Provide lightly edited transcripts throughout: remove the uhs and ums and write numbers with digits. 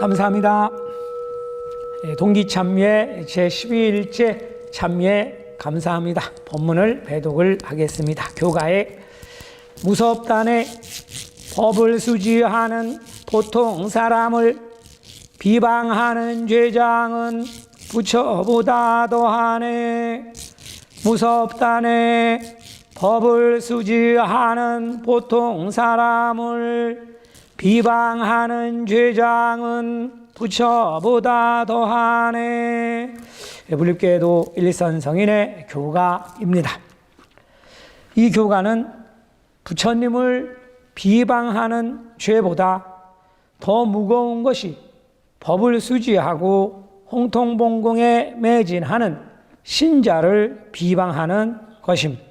감사합니다. 동기참여 제12일째 참여 감사합니다. 본문을 배독을 하겠습니다. 교가에 무섭다네 법을 수지하는 보통 사람을 비방하는 죄장은 부처보다 더하네. 무섭다네 법을 수지하는 보통 사람을 비방하는 죄장은 부처보다 더하네. 불립교회도 일선 성인의 교가입니다. 이 교가는 부처님을 비방하는 죄보다 더 무거운 것이 법을 수지하고 홍통봉공에 매진하는 신자를 비방하는 것입니다.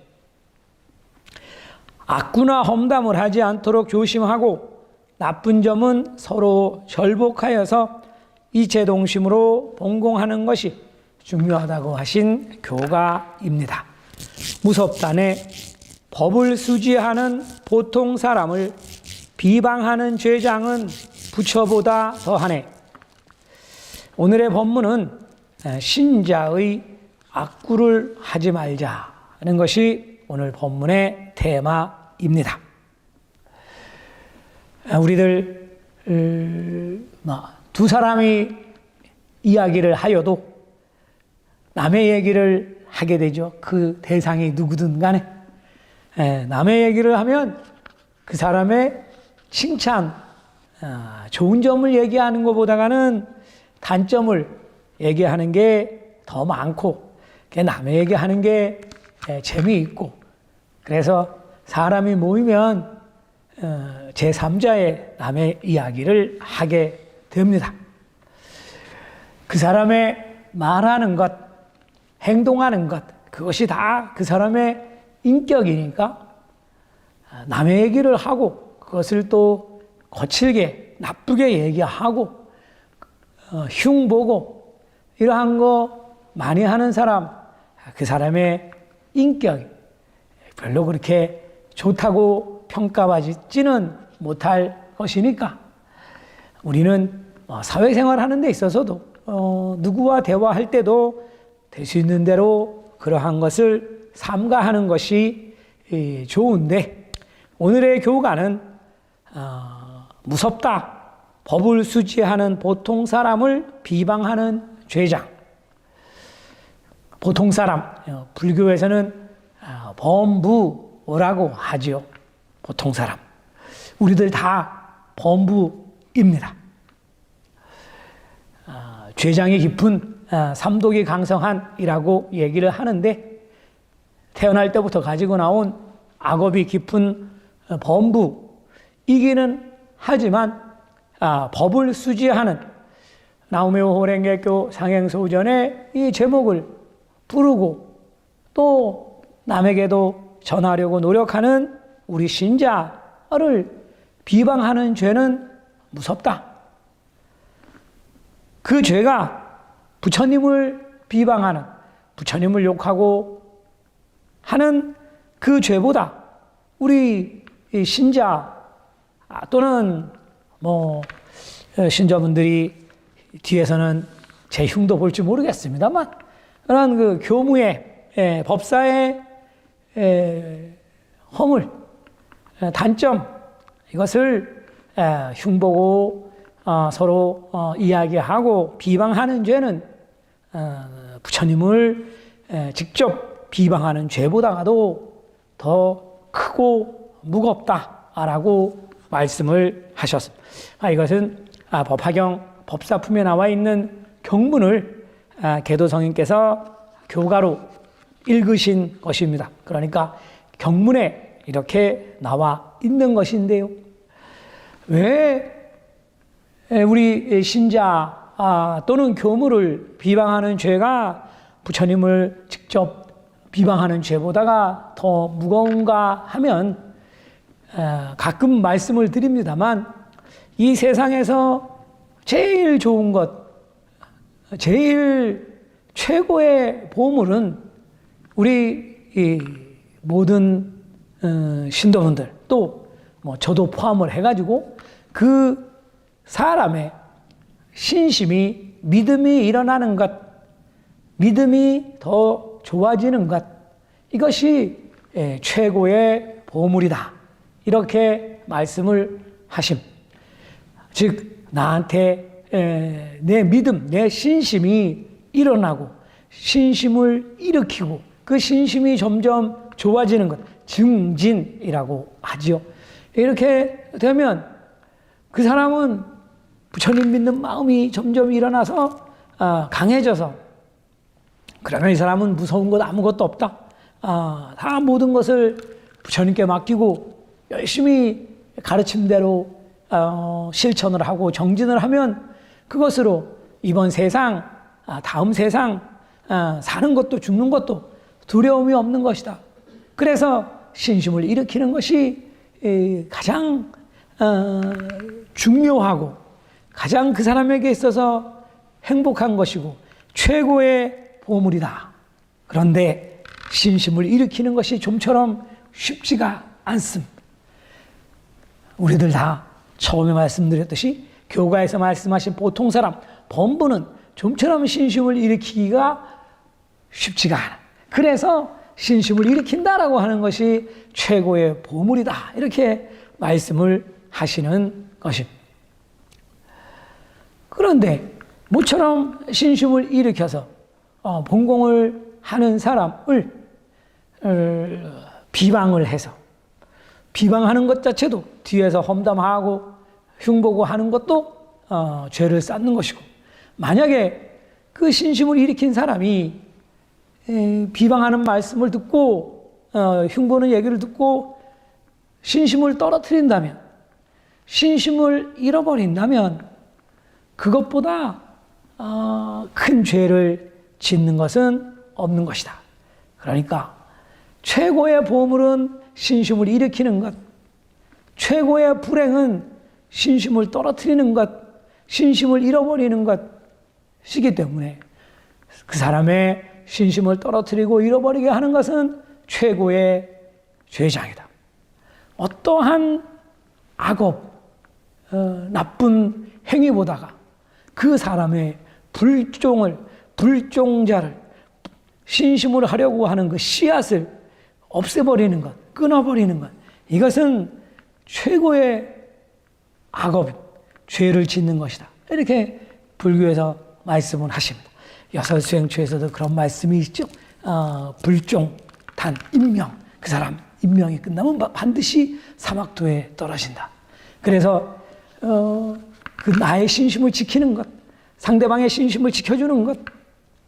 악구나 험담을 하지 않도록 조심하고 나쁜 점은 서로 절복하여서 이체동심으로 봉공하는 것이 중요하다고 하신 교가입니다. 무섭다네 법을 수지하는 보통 사람을 비방하는 죄장은 부처보다 더하네. 오늘의 본문은 신자의 악구를 하지 말자는 것이 오늘 본문의 테마입니다. 우리들 두 사람이 이야기를 하여도 남의 얘기를 하게 되죠. 그 대상이 누구든 간에 남의 얘기를 하면 그 사람의 칭찬, 좋은 점을 얘기하는 것보다는 단점을 얘기하는 게 더 많고 남의 얘기하는 게 재미있고, 그래서 사람이 모이면 제3자의 남의 이야기를 하게 됩니다. 그 사람의 말하는 것, 행동하는 것, 그것이 다 그 사람의 인격이니까 남의 얘기를 하고 그것을 또 거칠게 나쁘게 얘기하고 흉보고 이러한 거 많이 하는 사람, 그 사람의 인격이 별로 그렇게 좋다고 평가받지는 못할 것이니까 우리는 사회생활 하는 데 있어서도 누구와 대화할 때도 될 수 있는 대로 그러한 것을 삼가하는 것이 좋은데, 오늘의 교가는 무섭다 법을 수지하는 보통 사람을 비방하는 죄장. 보통 사람, 불교에서는 범부라고 하지요. 보통 사람. 우리들 다 범부입니다. 죄장이 깊은 삼독이 강성한이라고 얘기를 하는데, 태어날 때부터 가지고 나온 악업이 깊은 범부이기는 하지만 법을 수지하는 나우메오 호랭개교 상행소전의 이 제목을 부르고 또 남에게도 전하려고 노력하는 우리 신자를 비방하는 죄는 무섭다. 그 죄가 부처님을 비방하는, 부처님을 욕하고 하는 그 죄보다 우리 신자 또는 신자분들이 뒤에서는 제 흉도 볼지 모르겠습니다만 그런 그 교무의 법사의 허물, 단점, 이것을 흉보고 서로 이야기하고 비방하는 죄는 부처님을 직접 비방하는 죄보다도 더 크고 무겁다라고 말씀을 하셨습니다. 이것은 법화경 법사품에 나와 있는 경문을 계도성인께서 교가로 읽으신 것입니다. 그러니까 경문에 이렇게 나와 있는 것인데요. 왜 우리 신자 또는 교무를 비방하는 죄가 부처님을 직접 비방하는 죄보다가 더 무거운가 하면, 가끔 말씀을 드립니다만 이 세상에서 제일 좋은 것, 제일 최고의 보물은 우리 모든 신도분들, 또 저도 포함을 해가지고 그 사람의 신심이 믿음이 일어나는 것, 믿음이 더 좋아지는 것, 이것이 최고의 보물이다. 이렇게 말씀을 하심. 즉 나한테 내 믿음, 내 신심이 일어나고 신심을 일으키고 그 신심이 점점 좋아지는 것, 증진이라고 하지요. 이렇게 되면 그 사람은 부처님 믿는 마음이 점점 일어나서 강해져서, 그러면 이 사람은 무서운 것 아무것도 없다. 다 모든 것을 부처님께 맡기고 열심히 가르침대로 실천을 하고 정진을 하면 그것으로 이번 세상, 다음 세상 사는 것도 죽는 것도 두려움이 없는 것이다. 그래서 신심을 일으키는 것이 가장 중요하고 가장 그 사람에게 있어서 행복한 것이고 최고의 보물이다. 그런데 신심을 일으키는 것이 좀처럼 쉽지가 않습니다. 우리들 다 처음에 말씀드렸듯이 교가에서 말씀하신 보통 사람, 범부는 좀처럼 신심을 일으키기가 쉽지가 않아. 그래서 신심을 일으킨다라고 하는 것이 최고의 보물이다. 이렇게 말씀을 하시는 것입니다. 그런데 모처럼 신심을 일으켜서 본공을 하는 사람을 비방을 해서, 비방하는 것 자체도 뒤에서 험담하고 흉보고 하는 것도 죄를 쌓는 것이고, 만약에 그 신심을 일으킨 사람이 비방하는 말씀을 듣고 흉보는 얘기를 듣고 신심을 떨어뜨린다면, 신심을 잃어버린다면 그것보다 큰 죄를 짓는 것은 없는 것이다. 그러니까 최고의 보물은 신심을 일으키는 것, 최고의 불행은 신심을 떨어뜨리는 것, 신심을 잃어버리는 것이기 때문에 그 사람의 신심을 떨어뜨리고 잃어버리게 하는 것은 최고의 죄장이다. 어떠한 악업, 나쁜 행위보다가 그 사람의 불종자를 신심을 하려고 하는 그 씨앗을 없애버리는 것, 끊어버리는 것, 이것은 최고의 악업, 죄를 짓는 것이다. 이렇게 불교에서 말씀을 하십니다. 여설수행초에서도 그런 말씀이 있죠. 불종단, 인명, 그 사람 인명이 끝나면 반드시 사막도에 떨어진다. 그래서 그 나의 신심을 지키는 것, 상대방의 신심을 지켜주는 것,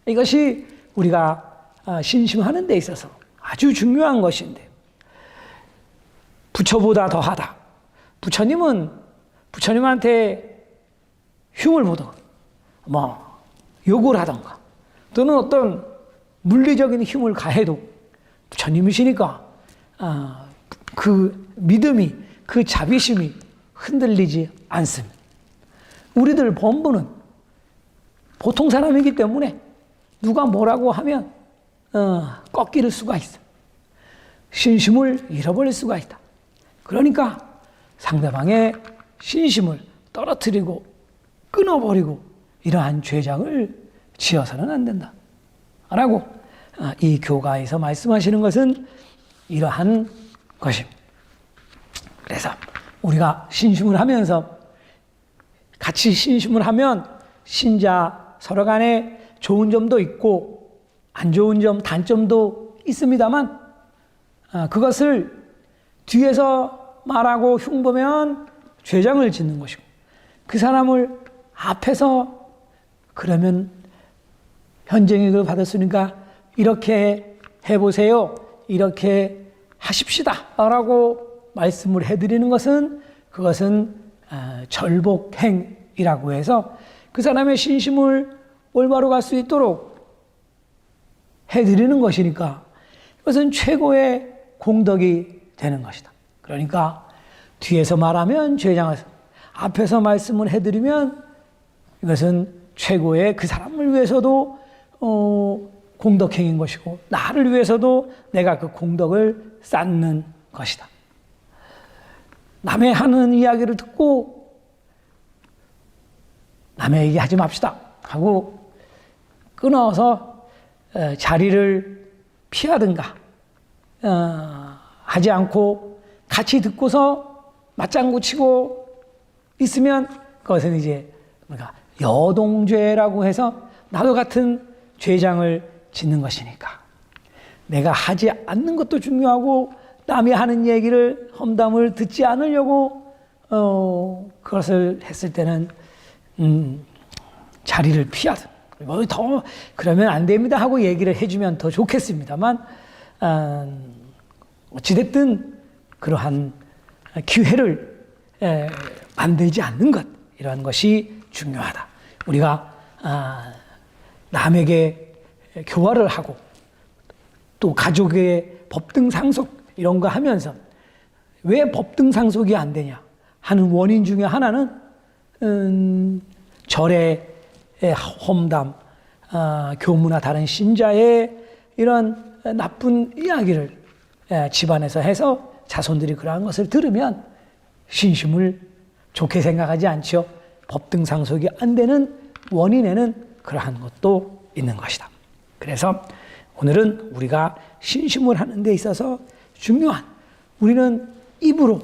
이것이 우리가 신심하는 데 있어서 아주 중요한 것인데, 부처보다 더하다. 부처님한테 흉을 보든가 욕을 하던가 또는 어떤 물리적인 힘을 가해도 부처님이시니까 그 믿음이, 그 자비심이 흔들리지 않습니다. 우리들 범부는 보통 사람이기 때문에 누가 뭐라고 하면 꺾일 수가 있어. 신심을 잃어버릴 수가 있다. 그러니까 상대방의 신심을 떨어뜨리고 끊어버리고 이러한 죄장을 지어서는 안 된다. 라고 이 교가에서 말씀하시는 것은 이러한 것입니다. 그래서 우리가 신심을 하면서 같이 신심을 하면 신자 서로 간에 좋은 점도 있고 안 좋은 점, 단점도 있습니다만 그것을 뒤에서 말하고 흉보면 죄장을 짓는 것이고, 그 사람을 앞에서 그러면 현정익을 받았으니까 이렇게 해보세요, 이렇게 하십시다 라고 말씀을 해드리는 것은, 그것은 절복행이라고 해서 그 사람의 신심을 올바로 갈 수 있도록 해드리는 것이니까 이것은 최고의 공덕이 되는 것이다. 그러니까 뒤에서 말하면 죄장을, 앞에서 말씀을 해드리면 이것은 최고의, 그 사람을 위해서도 공덕행인 것이고 나를 위해서도 내가 그 공덕을 쌓는 것이다. 남의 하는 이야기를 듣고 남의 얘기 하지 맙시다 하고 끊어서 자리를 피하든가 하지 않고 같이 듣고서 맞장구 치고 있으면 그것은 이제 우리가 여동죄라고 해서 나도 같은 죄장을 짓는 것이니까 내가 하지 않는 것도 중요하고 남이 하는 얘기를 험담을 듣지 않으려고 그것을 했을 때는 자리를 피하든 뭐 더 그러면 안 됩니다 하고 얘기를 해주면 더 좋겠습니다만 어찌됐든 그러한 기회를 만들지 않는 것 이러한 것이 중요하다. 우리가 남에게 교화를 하고 또 가족의 법등상속 이런 거 하면서 왜 법등상속이 안 되냐 하는 원인 중에 하나는 절의 험담, 교무나 다른 신자의 이런 나쁜 이야기를 집안에서 해서 자손들이 그러한 것을 들으면 신심을 좋게 생각하지 않죠. 법등상속이 안 되는 원인에는 그러한 것도 있는 것이다. 그래서 오늘은 우리가 신심을 하는 데 있어서 중요한 우리는 입으로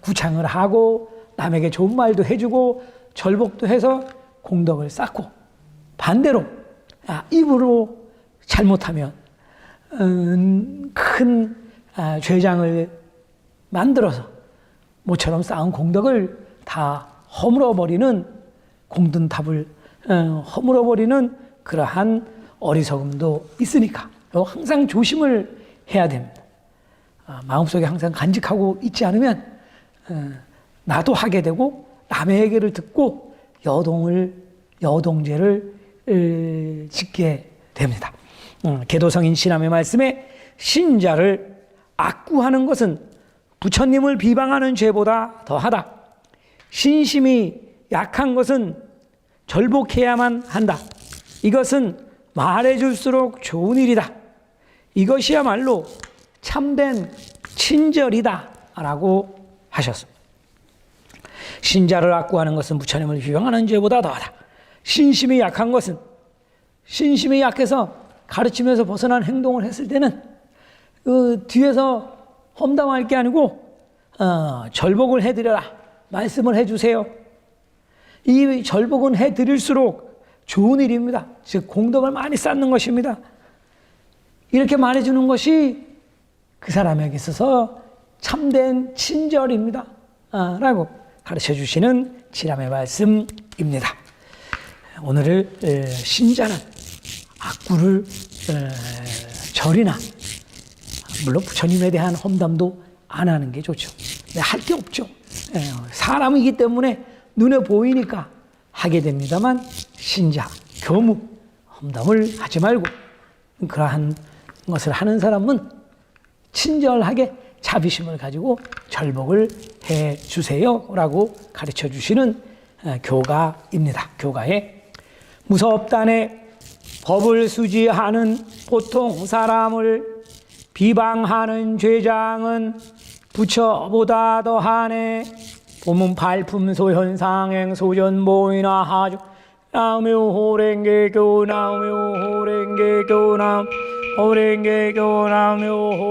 구창을 하고 남에게 좋은 말도 해주고 절복도 해서 공덕을 쌓고 반대로 입으로 잘못하면 큰 죄장을 만들어서 모처럼 쌓은 공덕을 다 허물어버리는 공든탑을 허물어버리는 그러한 어리석음도 있으니까 항상 조심을 해야 됩니다. 마음속에 항상 간직하고 있지 않으면 나도 하게 되고 남의 얘기를 듣고 여동죄를 짓게 됩니다. 계도성인 신함의 말씀에 신자를 악구하는 것은 부처님을 비방하는 죄보다 더하다. 신심이 약한 것은 절복해야만 한다. 이것은 말해줄수록 좋은 일이다. 이것이야말로 참된 친절이다 라고 하셨습니다. 신자를 악구하는 것은 부처님을 비방하는 죄보다 더하다. 신심이 약한 것은 신심이 약해서 가르치면서 벗어난 행동을 했을 때는 그 뒤에서 험담할 게 아니고 절복을 해드려라 말씀을 해주세요. 이 절복은 해드릴수록 좋은 일입니다. 즉 공덕을 많이 쌓는 것입니다. 이렇게 말해주는 것이 그 사람에게 있어서 참된 친절입니다 라고 가르쳐 주시는 지람의 말씀입니다. 오늘을 신자는 악구를 절이나 물론 부처님에 대한 험담도 안 하는 게 좋죠. 할 게 없죠. 사람이기 때문에 눈에 보이니까 하게 됩니다만 신자, 교무, 험담을 하지 말고 그러한 것을 하는 사람은 친절하게 자비심을 가지고 절복을 해 주세요 라고 가르쳐 주시는 교가입니다. 교가에 무섭다네 법을 수지하는 보통 사람을 비방하는 죄장은 부처보다 더하네. 보문 발품소 현상행 소전 모이나 하죠. 나무요 호랭개교 나무요 호랭개교 나무요